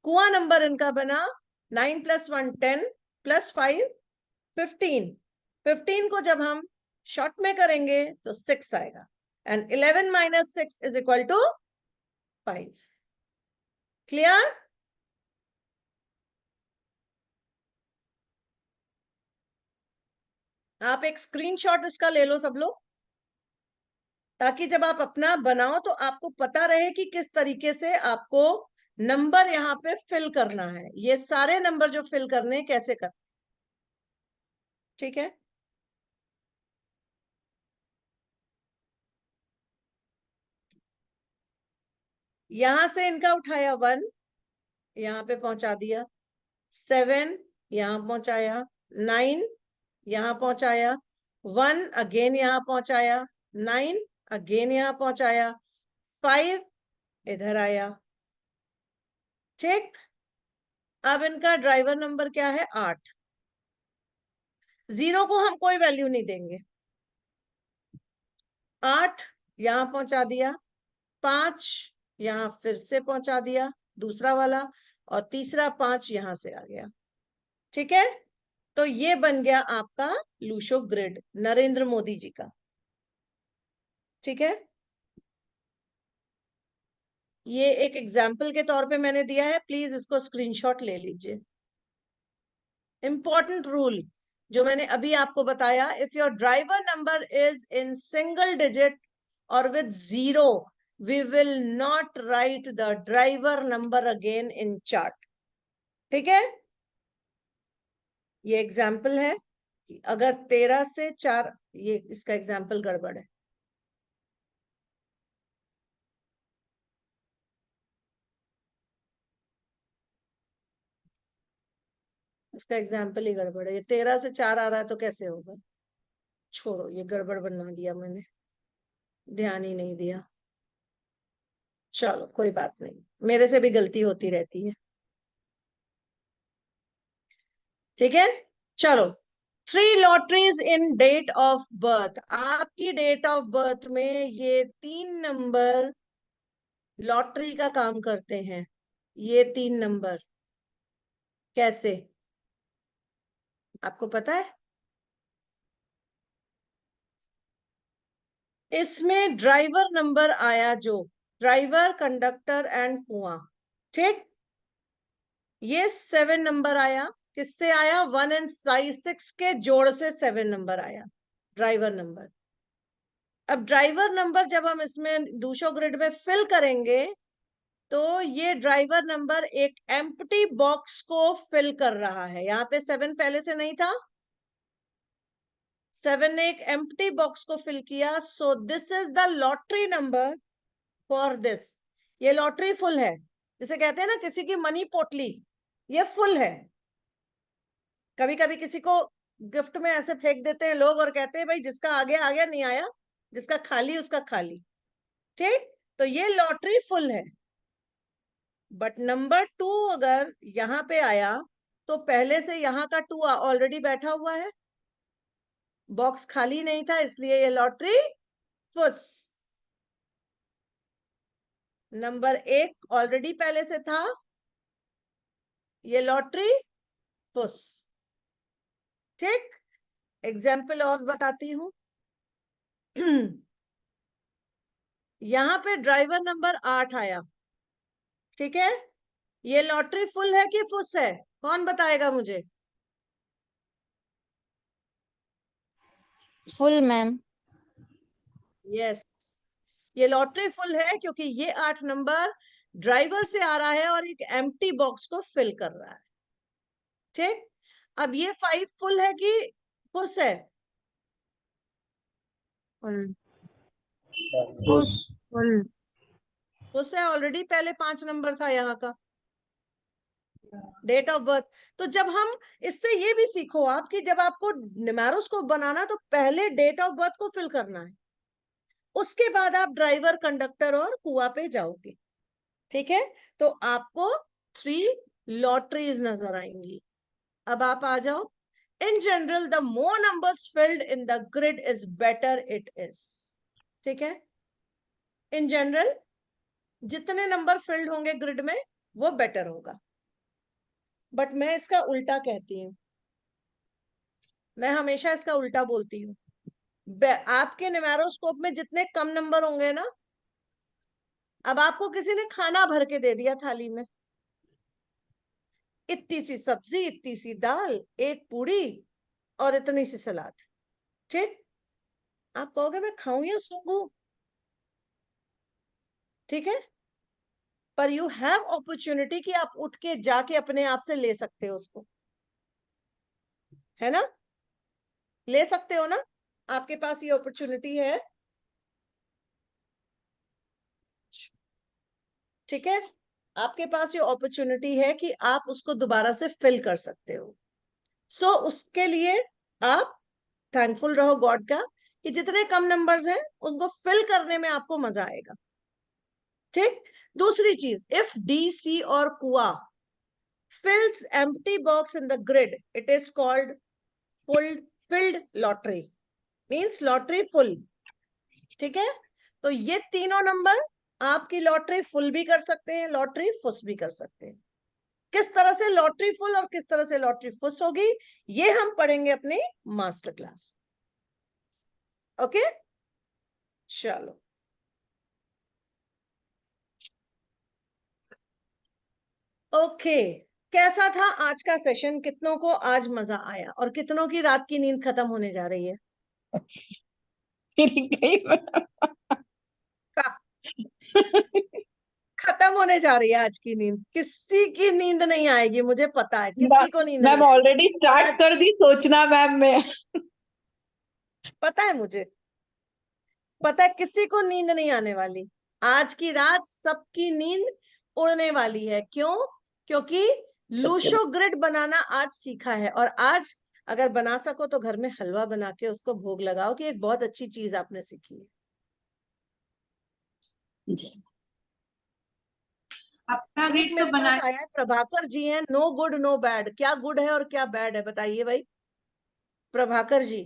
कुआं नंबर इनका बना 9 + 1 10 + 5 15, 15 को जब हम शॉर्ट में करेंगे तो 6 आएगा, एंड 11 - 6 = 5। क्लियर? आप एक स्क्रीनशॉट इसका ले लो सब लोग, ताकि जब आप अपना बनाओ तो आपको पता रहे कि किस तरीके से आपको नंबर यहाँ पे फिल करना है, ये सारे नंबर जो फिल करने हैं कैसे कर, ठीक है। यहां से इनका उठाया 1, यहाँ पे पहुंचा दिया, 7 यहाँ पहुंचाया, 9 यहाँ पहुंचाया, 1 अगेन यहाँ पहुंचाया, 9 अगेन यहाँ पहुंचाया, 5 इधर आया, ठीक। अब इनका ड्राइवर नंबर क्या है? 8। 0 को हम कोई वैल्यू नहीं देंगे, 8 यहाँ पहुंचा दिया, 5 यहाँ फिर से पहुंचा दिया दूसरा वाला, और तीसरा 5 यहां से आ गया, ठीक है। तो ये बन गया आपका लूशो ग्रिड नरेंद्र मोदी जी का, ठीक है। ये एक एग्जाम्पल के तौर पे मैंने दिया है, प्लीज इसको स्क्रीनशॉट ले लीजिए। इंपॉर्टेंट रूल जो मैंने अभी आपको बताया, if your driver number is in single digit और with 0, we will not write the driver number again in chart, ठीक है। ये एग्जाम्पल है, अगर 13 से 4, ये इसका एग्जाम्पल गड़बड़ है, इसका एग्जाम्पल ही गड़बड़ है, ये 13 से 4 आ रहा है तो कैसे होगा? छोड़ो, ये गड़बड़ बना दिया मैंने, ध्यान ही नहीं दिया। चलो कोई बात नहीं, मेरे से भी गलती होती रहती है। ठीक है, चलो। 3 lotteries in date of birth. आपकी डेट ऑफ बर्थ में ये 3 नंबर लॉटरी का काम करते हैं। ये 3 नंबर कैसे, आपको पता है? इसमें ड्राइवर नंबर आया, जो ड्राइवर, कंडक्टर एंड कुआं, ठीक। ये 7 नंबर आया, किससे आया? 1 एंड 6 के जोड़ से 7 नंबर आया, ड्राइवर नंबर। अब ड्राइवर नंबर जब हम इसमें दूसरे ग्रिड में फिल करेंगे, तो ये ड्राइवर नंबर एक एम्प्टी बॉक्स को फिल कर रहा है। यहाँ पे 7 पहले से नहीं था, 7 ने एक एम्प्टी बॉक्स को फिल किया। So this is the lottery number for this. ये लॉटरी फुल है, जिसे कहते हैं ना किसी की मनी पोटली, ये फुल है। कभी कभी किसी को गिफ्ट में ऐसे फेंक देते हैं लोग और कहते हैं भाई जिसका आ गया आ गया, नहीं आया, जिसका खाली उसका खाली। ठीक, तो ये लॉटरी फुल है। बट नंबर 2 अगर यहाँ पे आया, तो पहले से यहाँ का 2 ऑलरेडी बैठा हुआ है, बॉक्स खाली नहीं था, इसलिए ये लॉटरी फुस। नंबर 1 ऑलरेडी पहले से था, ये लॉटरी फुस। ठीक, एग्जाम्पल और बताती हूं। यहाँ पे ड्राइवर नंबर 8 आया, ठीक है। ये लॉटरी फुल है कि फुस है, कौन बताएगा मुझे? Full ma'am. यस, ये लॉटरी फुल है, क्योंकि ये 8 नंबर ड्राइवर से आ रहा है और एक एम्प्टी बॉक्स को फिल कर रहा है। ठीक, अब ये 5 फुल है कि फुस है? फुल। फुस। फुल। फुस है, ऑलरेडी पहले 5 नंबर था यहाँ का डेट ऑफ बर्थ। तो जब हम इससे ये भी सीखो आप कि जब आपको न्यूमेरोस्कोप बनाना, तो पहले डेट ऑफ बर्थ को फिल करना है, उसके बाद आप ड्राइवर, कंडक्टर और कुआं पे जाओगे। ठीक है, तो आपको 3 लॉटरीज नजर आएंगी। अब आप आ जाओ। In general the more numbers filled in the grid is better it is. ठीक है, इन जनरल जितने नंबर फिल्ड होंगे ग्रिड में, वो बेटर होगा। बट मैं इसका उल्टा कहती हूँ, मैं हमेशा इसका उल्टा बोलती हूँ। आपके न्यूमेरोस्कोप में जितने कम नंबर होंगे ना, अब आपको किसी ने खाना भर के दे दिया थाली में, इतनी सी सब्जी, इतनी सी दाल, एक पूरी और इतनी सी सलाद। ठीक, आप कहोगे मैं खाऊं या सूंघूं? ठीक है, पर यू हैव अपॉर्चुनिटी कि आप उठ के जाके अपने आप से ले सकते हो उसको, है ना? ले सकते हो ना, आपके पास ये अपॉर्चुनिटी है। ठीक है, आपके पास ये अपॉर्चुनिटी है कि आप उसको दोबारा से फिल कर सकते हो। सो उसके लिए आप थैंकफुल रहो गॉड का कि जितने कम नंबर्स हैं उनको फिल करने में आपको मजा आएगा। ठीक, दूसरी चीज, इफ डी, सी और कुआ fills empty box in the grid, it is called filled lottery, means lottery full। ठीक है, तो ये तीनों नंबर आपकी लॉटरी फुल भी कर सकते हैं, लॉटरी फुस भी कर सकते हैं। किस तरह से लॉटरी फुल और किस तरह से लॉटरी फुस होगी, ये हम पढ़ेंगे अपनी मास्टर क्लास। ओके, चलो। ओके, कैसा था आज का सेशन? कितनों को आज मजा आया और कितनों की रात की नींद खत्म होने जा रही है? खत्म होने जा रही है आज की नींद। किसी की नींद नहीं आएगी, मुझे पता है, किसी को नींद मैम नहीं आएगी। ऑलरेडी स्टार्ट कर दी सोचना मैम मैं। पता है मुझे, पता है किसी को नींद नहीं आने वाली। आज की रात सबकी नींद उड़ने वाली है। क्यों? क्योंकि लूशो ग्रिड बनाना आज सीखा है और आज अगर बना सको तो घर में हलवा बना के उसको भोग लगाओ, कि एक बहुत अच्छी चीज आपने सीखी है। जी अपना एक ग्रिड तो मेरे बना पास आया है, प्रभाकर जी हैं, नो गुड नो बैड, क्या गुड है और क्या बैड है बताइए भाई प्रभाकर जी,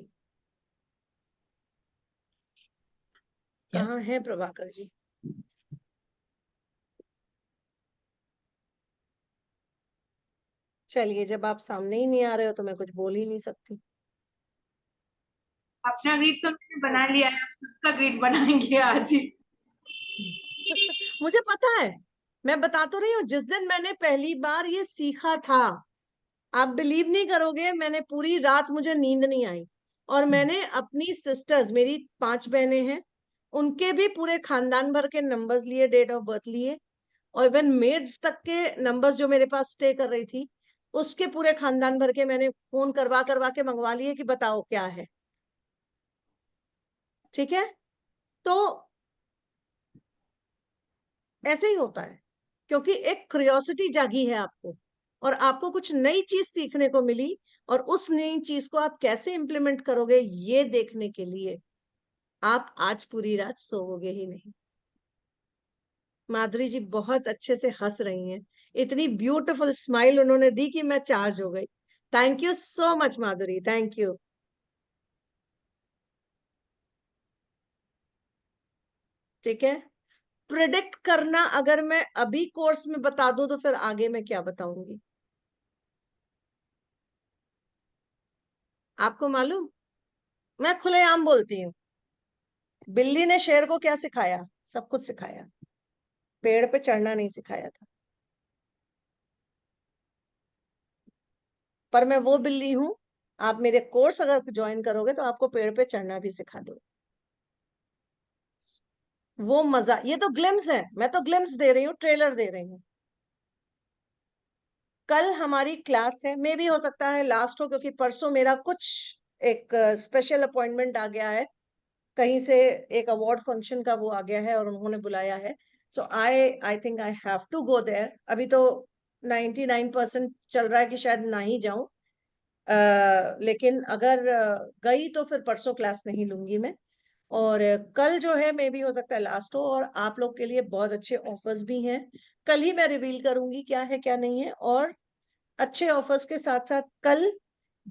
क्या? कहाँ है प्रभाकर जी? चलिए, जब आप सामने ही नहीं आ रहे हो तो मैं कुछ बोल ही नहीं सकती। अपना ग्रिड तो मैंने बना लिया है, सबका ग्रिड बनाएंगे आज ही। मुझे पता है, मैं बता तो रही हूँ, जिस दिन मैंने पहली बार ये सीखा था, आप बिलीव नहीं करोगे, मैंने पूरी रात, मुझे नींद नहीं आई, और मैंने अपनी सिस्टर्स, मेरी 5 बहनें हैं, उनके भी पूरे खानदान भर के नंबर्स लिए, डेट ऑफ बर्थ लिए, और इवन मेड्स तक के नंबर्स जो मेरे पास स्टे कर रही थी, उसके पूरे खानदान भर के मैंने फोन करवा करवा के मंगवा लिए कि बताओ क्या है। ठीक है, तो ऐसे ही होता है, क्योंकि एक क्यूरियोसिटी जागी है आपको, और आपको कुछ नई चीज सीखने को मिली, और उस नई चीज को आप कैसे इंप्लीमेंट करोगे ये देखने के लिए आप आज पूरी रात सोओगे ही नहीं। माधुरी जी बहुत अच्छे से हंस रही हैं, इतनी ब्यूटीफुल स्माइल उन्होंने दी कि मैं चार्ज हो गई। Thank you so much Madhuri, thank you. ठीक है, प्रिडिक्ट करना अगर मैं अभी कोर्स में बता दूं तो फिर आगे मैं क्या बताऊंगी आपको मालूम? मैं खुलेआम बोलती हूँ, बिल्ली ने शेर को क्या सिखाया? सब कुछ सिखाया, पेड़ पे चढ़ना नहीं सिखाया था। पर मैं वो बिल्ली हूं, आप मेरे कोर्स अगर ज्वाइन करोगे तो आपको पेड़ पे चढ़ना भी सिखा दो। वो मजा, ये तो ग्लिम्स है, मैं तो ग्लिम्स दे रही हूँ, ट्रेलर दे रही हूँ। कल हमारी क्लास है, मे भी हो सकता है लास्ट हो, क्योंकि परसों मेरा कुछ एक स्पेशल अपॉइंटमेंट आ गया है, कहीं से एक अवार्ड फंक्शन का वो आ गया है और उन्होंने बुलाया है, so I think I have to go there. अभी तो 99% चल रहा है कि शायद ना ही जाऊं, लेकिन अगर गई तो फिर परसों क्लास नहीं लूंगी मैं। और कल जो है मे भी हो सकता है लास्ट हो, और आप लोग के लिए बहुत अच्छे ऑफर्स भी हैं, कल ही मैं रिवील करूंगी क्या है क्या नहीं है। और अच्छे ऑफर्स के साथ साथ कल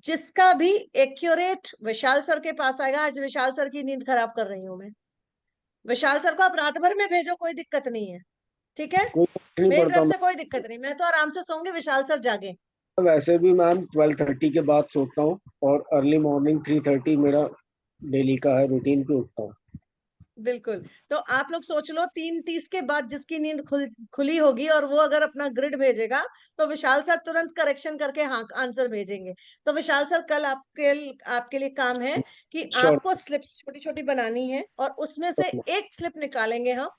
जिसका भी एक्यूरेट विशाल सर के पास आएगा, आज विशाल सर की नींद खराब कर रही हूं मैं, विशाल सर को आप रात भर में भेजो, कोई दिक्कत नहीं है, ठीक है, कोई फर्क नहीं मेरी पड़ता। तरफ से कोई दिक्कत नहीं, मैं तो आराम से सोऊंगी, विशाल सर जागे। वैसे भी मैम 12:30 के बाद सोता हूँ, और अर्ली मॉर्निंग 3:30 मेरा डेली का है, रूटीन पे उठता हूँ। बिल्कुल, तो आप लोग सोच लो 3:30 के बाद जिसकी नींद खुली होगी और वो अगर अपना ग्रिड भेजेगा, तो विशाल सर तुरंत करेक्शन करके हाँ आंसर भेजेंगे। तो विशाल सर कल आपके लिए काम है कि श्योर आपको स्लिप्स छोटी छोटी बनानी है, और उसमें से एक स्लिप निकालेंगे हम,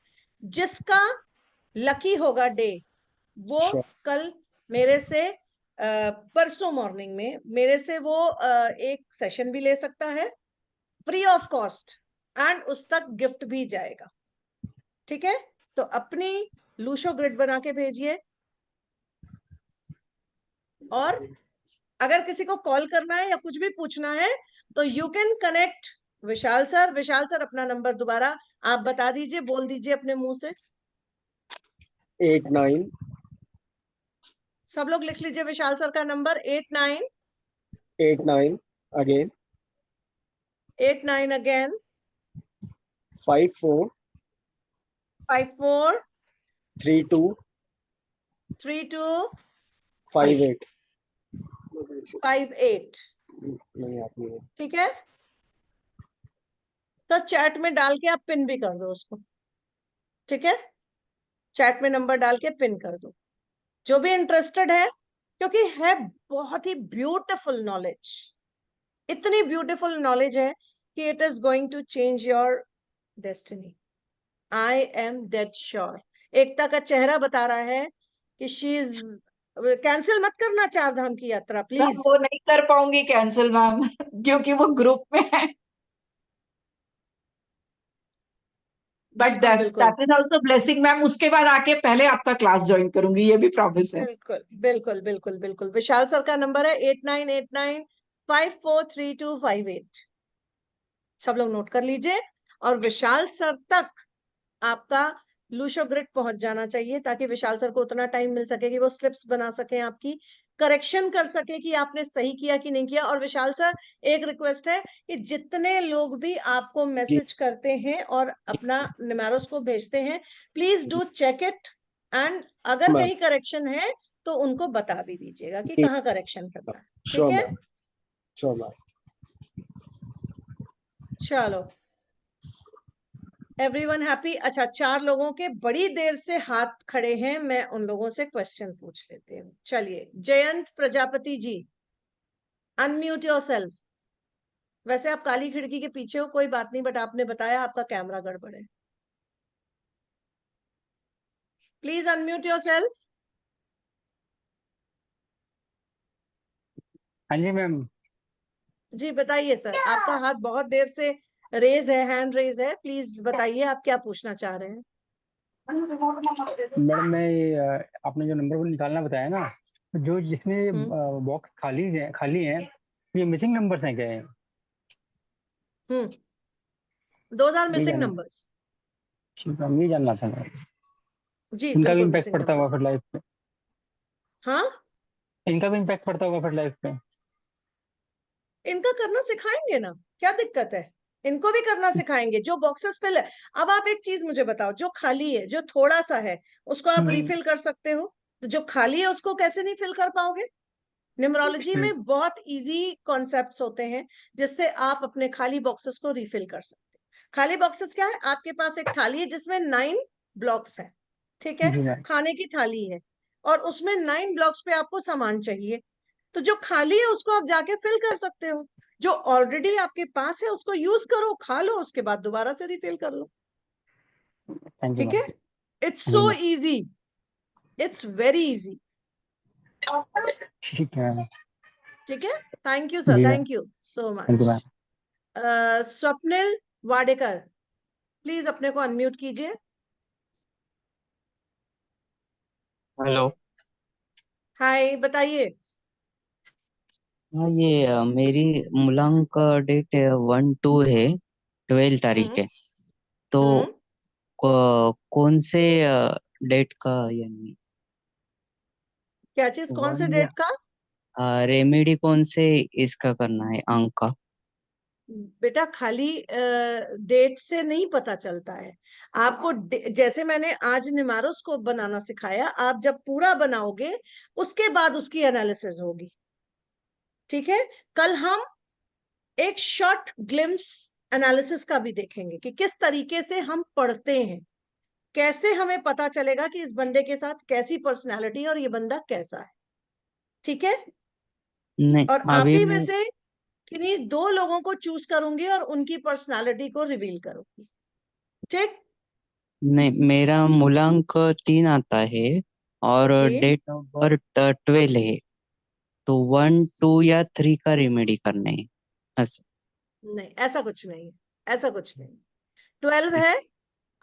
जिसका लकी होगा डे, वो श्योर। कल मेरे से परसों मॉर्निंग में मेरे से वो एक सेशन भी ले सकता है फ्री ऑफ कॉस्ट, एंड उस तक गिफ्ट भी जाएगा। ठीक है, तो अपनी लूशो ग्रिड बना के भेजिए, और अगर किसी को कॉल करना है या कुछ भी पूछना है तो you can connect Vishal sir. Vishal sir अपना नंबर दोबारा आप बता दीजिए, बोल दीजिए अपने मुंह से, 89 सब लोग लिख लीजिए विशाल सर का नंबर 89 अगेन 89 अगेन 54 54 32 32 58। 58। नहीं आती है। ठीक है, तो चैट में डाल के आप पिन भी कर दो उसको, ठीक है, चैट में नंबर डाल के पिन कर दो जो भी इंटरेस्टेड है, क्योंकि है बहुत ही ब्यूटीफुल नॉलेज, इतनी ब्यूटीफुल नॉलेज है कि it is going to change your destiny, I am dead sure. Ekta का चेहरा बता रहा है कि शी इज, कैंसिल मत करना 4 धाम की यात्रा मैम प्लीज। वो नहीं कर पाऊंगी कैंसिल मैम क्योंकि वो ग्रुप में है। बट बिल्कुल बिल्कुल that is also blessing ma'am, उसके बाद आके पहले आपका क्लास ज्वाइन करूंगी, ये भी प्रॉमिस है। बिल्कुल बिल्कुल बिल्कुल बिल्कुल। विशाल सर का नंबर है 8989 543258। सब लोग नोट कर लीजिए। और विशाल सर तक आपका लूशो ग्रिड पहुंच जाना चाहिए, ताकि विशाल सर को उतना टाइम मिल सके कि वो स्लिप्स बना सके, आपकी करेक्शन कर सके कि आपने सही किया कि नहीं किया। और विशाल सर, एक रिक्वेस्ट है कि जितने लोग भी आपको मैसेज करते हैं और अपना निमेरोस को भेजते हैं, please do check it, and अगर मैम, कहीं करेक्शन है तो उनको बता भी दीजिएगा कि जी। कहाँ करेक्शन करना है। ठीक श्योर है, मैम, श्योर मैम। चलो, एवरीवन हैप्पी। अच्छा, 4 लोगों के बड़ी देर से हाथ खड़े हैं, मैं उन लोगों से क्वेश्चन पूछ लेती हूँ। चलिए, जयंत प्रजापति जी, अनम्यूट योरसेल्फ। वैसे आप काली खिड़की के पीछे हो, कोई बात नहीं, बट आपने बताया आपका कैमरा गड़बड़ है। Please unmute yourself. हाँ जी मैम। जी बताइए सर, आपका हाथ बहुत देर से रेज है, हैंड रेज है, प्लीज बताइए आप क्या पूछना चाह रहे हैं। मैडम मैं आपने जो नंबर निकालना बताया ना, जो जिसमें बॉक्स खाली है, ये मिसिंग नंबर्स हैं क्या? दोज आर ये मिसिंग जानना, नंबर्स। ठीक है, ये जानना था मैम। जी इनका भी बिल्कुल इम्पैक्ट मिसिंग पड़ता होगा नंबर्स। फिर लाइफ पे? हाँ, इनका भी इम्पैक्ट पड़ता होगा फिर लाइफ पे? इनका करना सिखाएंगे ना, क्या दिक्कत है, इनको भी करना सिखाएंगे जो बॉक्सेस फिल है। अब आप एक चीज मुझे बताओ, जो खाली है, जो थोड़ा सा है, उसको आप रिफिल कर सकते हो, तो जो खाली है उसको कैसे नहीं फिल कर पाओगे? न्यूमरोलॉजी में बहुत इजी कॉन्सेप्ट्स होते हैं जिससे आप अपने खाली बॉक्सेस को रिफिल कर सकते हैं। खाली बॉक्सेस क्या है? आपके पास एक थाली है जिसमें 9 ब्लॉक्स है, ठीक है, जी मैम। खाने की थाली है, और उसमें 9 ब्लॉक्स पे आपको सामान चाहिए, तो जो खाली है उसको आप जाके फिल कर सकते हो, जो ऑलरेडी आपके पास है उसको यूज करो, खा लो, उसके बाद दोबारा से रिफिल कर लो। थैंक यू ठीक मैम। है, इट्स जी so ma'am, easy, it's very easy. ठीक है मैम। ठीक है, थैंक यू सर, जी ma'am, thank you so thank much. You ma'am. Swapnil Wadekar, please अपने को अनम्यूट कीजिए। हेलो। हाय, बताइए। हाँ, ये मेरी मूलांक डेट 1/2 है, 12 तारीख हम्म है। तो हम्म कौन से डेट का, यानी क्या चीज, कौन से 1 या डेट का? रेमेडी कौन से इसका करना है, अंक का? बेटा, खाली डेट से नहीं पता चलता है आपको। जैसे मैंने आज निमारोस को बनाना सिखाया, आप जब पूरा बनाओगे उसके बाद उसकी एनालिसिस होगी। ठीक है, कल हम एक शॉर्ट ग्लिम्स एनालिसिस का भी देखेंगे कि किस तरीके से हम पढ़ते हैं, कैसे हमें पता चलेगा कि इस बंदे के साथ कैसी पर्सनालिटी और ये बंदा कैसा है। ठीक है, नहीं, और आप अभी ही में मैं से किन्हीं 2 लोगों को चूज करूंगी और उनकी पर्सनालिटी को रिवील करूंगी। ठीक? नहीं, मेरा मूलांक 3 आता है और जी, डेट ऑफ बर्थ 12 है। तो 1, 2 या 3 का रेमेडी करना है। अच्छा। नहीं, ऐसा कुछ नहीं है, ऐसा कुछ नहीं। 12 है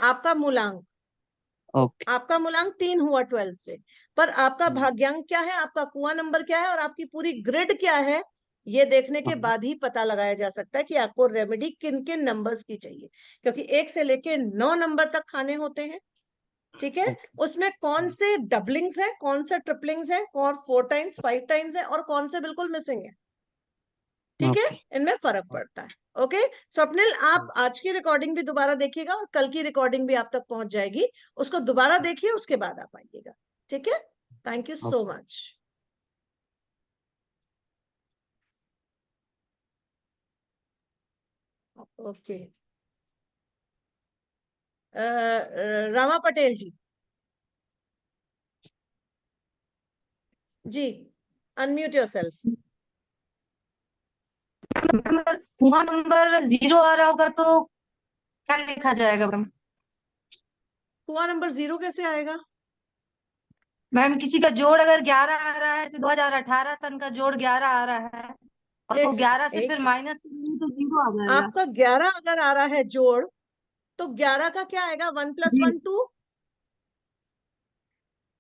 आपका मूलांक, ओके। आपका मूलांक 3 हुआ 12 से, पर आपका भाग्यांक क्या है, आपका कुआं नंबर क्या है, और आपकी पूरी ग्रिड क्या है, ये देखने के बाद ही पता लगाया जा सकता है कि आपको रेमेडी किन किन नंबर्स की चाहिए, क्योंकि 1 से लेके 9 नंबर तक खाने होते हैं। ठीक है, ओके। उसमें कौन से डबलिंग्स है, कौन से ट्रिपलिंग्स है, कौन 4 टाइम्स 5 टाइम्स है, और कौन से बिल्कुल मिसिंग है। ठीक है, ओके। इनमें फर्क पड़ता है। ओके स्वप्निल, आप आज की रिकॉर्डिंग भी दोबारा देखिएगा और कल की रिकॉर्डिंग भी आप तक पहुंच जाएगी, उसको दोबारा देखिए, उसके बाद आप आइएगा। ठीक है, thank you so much. Okay, Rama Patel ji, जी अनम्यूट योरसेल्फ। कुआं नंबर 0 आ रहा होगा तो क्या लिखा जाएगा मैम? कुआं नंबर 0 कैसे आएगा? मैम किसी का जोड़ अगर 11 आ रहा है, जैसे 2018 सन का जोड़ 11 आ रहा है और उसको एक 11 से सेकंड, एक फिर सेकंड, माइनस करेंगे तो 0 आ जाएगा। आपका 11 अगर आ रहा है जोड़, तो 11 का क्या आएगा? 1 + 1 2,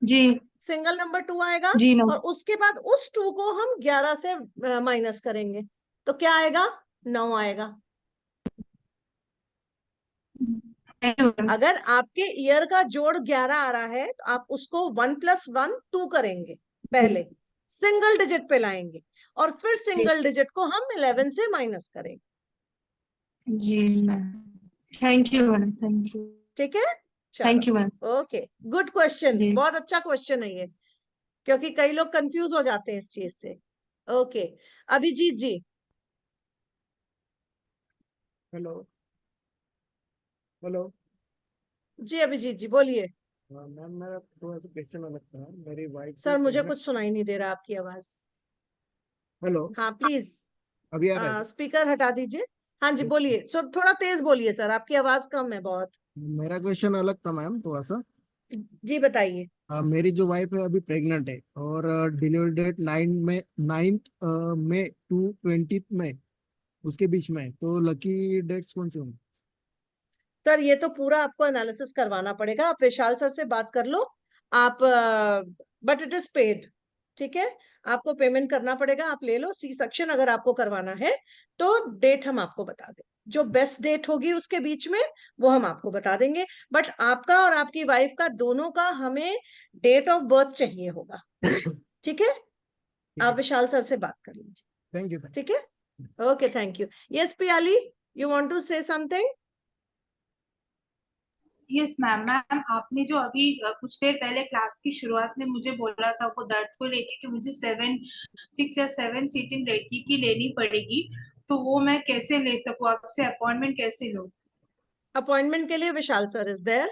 जी सिंगल नंबर 2 आएगा, जी मैम। और उसके बाद उस 2 को हम 11 से माइनस करेंगे, तो क्या आएगा? 9 आएगा। Thank you ma'am. अगर आपके ईयर का जोड़ 11 आ रहा है तो आप उसको 1 + 1 2 करेंगे, पहले सिंगल डिजिट पे लाएंगे, और फिर सिंगल डिजिट को हम 11 से माइनस करेंगे। जी ma'am, thank you ma'am, thank you. ठीक है, thank you ma'am. Okay, good question, जी। बहुत अच्छा क्वेश्चन है ये, क्योंकि कई लोग कंफ्यूज हो जाते हैं इस चीज से। Okay, Abhijeet ji. Hello hello. जी अभिजीत जी बोलिए। मैम मेरा थोड़ा सा क्वेश्चन अलग था। मेरी वाइफ सर मुझे कुछ सुनाई नहीं दे रहा आपकी आवाज। हेलो, हाँ प्लीज अभी आ रहा है? स्पीकर हटा दीजिए। हाँ जी बोलिए, सो थोड़ा तेज बोलिए सर, आपकी आवाज कम है बहुत। मेरा क्वेश्चन अलग था मैम, थोड़ा सा। जी बताइए। मेरी जो वाइफ है अभी प्रेग्नेंट है, और डिलीवरी डेट 9th मई टू 20th मई, उसके बीच में है। तो लकी डेट्स कौन से होंगे? सर ये तो पूरा आपको एनालिसिस करवाना पड़ेगा, आप विशाल सर से बात कर लो आप, बट इट इज पेड, ठीक है, आपको पेमेंट करना पड़ेगा, आप ले लो। सी सेक्शन अगर आपको करवाना है तो डेट हम आपको बता दें, जो बेस्ट डेट होगी उसके बीच में वो हम आपको बता देंगे, बट आपका और आपकी वाइफ का दोनों का हमें डेट ऑफ बर्थ चाहिए होगा। ठीक है, आप विशाल सर से बात कर लीजिए। Thank you. ठीक है, okay, thank you. Yes Piyali, you want to say something? Yes ma'am. Ma'am आपने जो अभी कुछ देर पहले क्लास की शुरुआत में मुझे बोला था वो दर्द को लेके कि मुझे 6 या 7 सीटिंग लड़की की लेनी पड़ेगी, तो वो मैं कैसे ले सकूं? आपसे अपॉइंटमेंट कैसे लूं? अपॉइंटमेंट के लिए Vishal sir is there,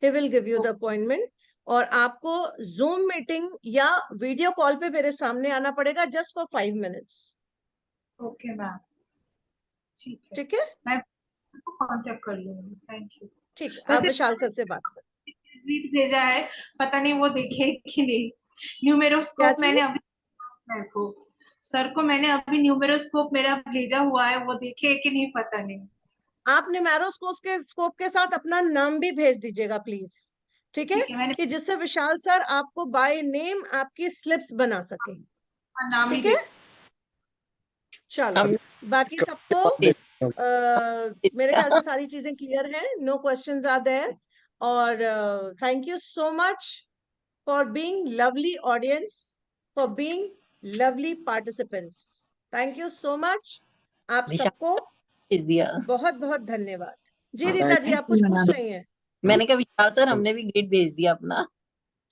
he will give you the appointment, और आपको जूम मीटिंग या वीडियो कॉल पे मेरे सामने आना पड़ेगा just for 5 minutes. Okay ma'am, ठीक है, ठीक है, मैं कांटेक्ट कर लूंगी। Thank you. ठीक है, आप वैसे विशाल सर से बात करें। ट्वीट भेजा है, पता नहीं वो देखे कि नहीं। क्या न्यूमेरोस्कोप मैंने चीज? अभी सर को मैंने अभी न्यूमेरोस्कोप मेरा भेजा हुआ है, वो देखे कि नहीं पता नहीं। आप स्कोप के साथ अपना नाम भी भेज दीजिएगा प्लीज, ठीक है, ठीक है, मैंने कि जिससे विशाल सर आपको बाय नेम आपकी स्लिप्स बना सके। नाम ही ठीक है, चलो, बाकी सबको मेरे ख्याल से सारी चीजें क्लियर हैं, नो क्वेश्चंस आर देयर, और thank you so much for being lovely audience, for being lovely participants, thank you so much, आप सबको भेज दिया। बहुत बहुत धन्यवाद। जी रीता जी, आप कुछ पूछ रही हैं? मैंने कहा विशाल सर हमने भी गेट भेज दिया अपना।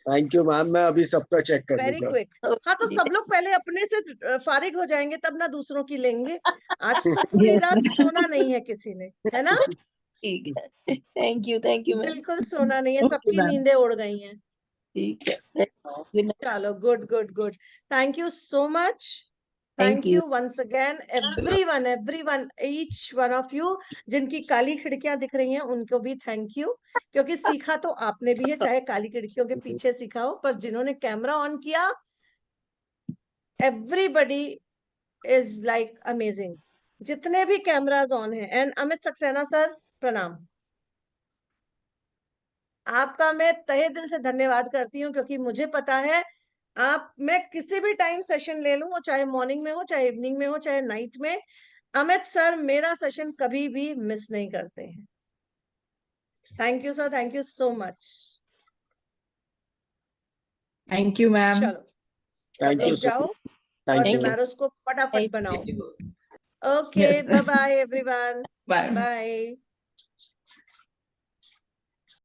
थैंक यू मैम, मैं अभी सबका चेक कर वेरी लूंगा। क्विक। हाँ तो सब लोग पहले अपने से फारिग हो जाएंगे तब ना दूसरों की लेंगे। आज पूरी रात सोना नहीं है किसी ने, है ना? ठीक है, थैंक यू मैम। बिल्कुल सोना नहीं है, ओके सबकी मैम, नींदें उड़ गई हैं। ठीक है, चलो, good good good, thank you so much, thank thank you. You once again everyone, each one of you, जिनकी काली खिड़कियां दिख रही हैं उनको भी थैंक यू, क्योंकि सीखा तो आपने भी है, चाहे काली खिड़कियों के पीछे सीखा हो, पर जिन्होंने कैमरा ऑन किया, एवरीबडी इज लाइक अमेजिंग, जितने भी कैमराज ऑन है। एंड अमित सक्सेना सर, प्रणाम, आपका मैं तहे दिल से धन्यवाद करती हूँ, क्योंकि मुझे पता है आप, मैं किसी भी टाइम सेशन ले लूं, चाहे मॉर्निंग में हो, चाहे इवनिंग में हो, चाहे नाइट में, अमित सर मेरा सेशन कभी भी मिस नहीं करते हैं। Thank you sir, thank you so much. Thank you ma'am. चलो, थैंक यू जाओ और थैंक यू। डिमारोस को फटाफट बनाओ। Okay, bye bye everyone, bye. Bye.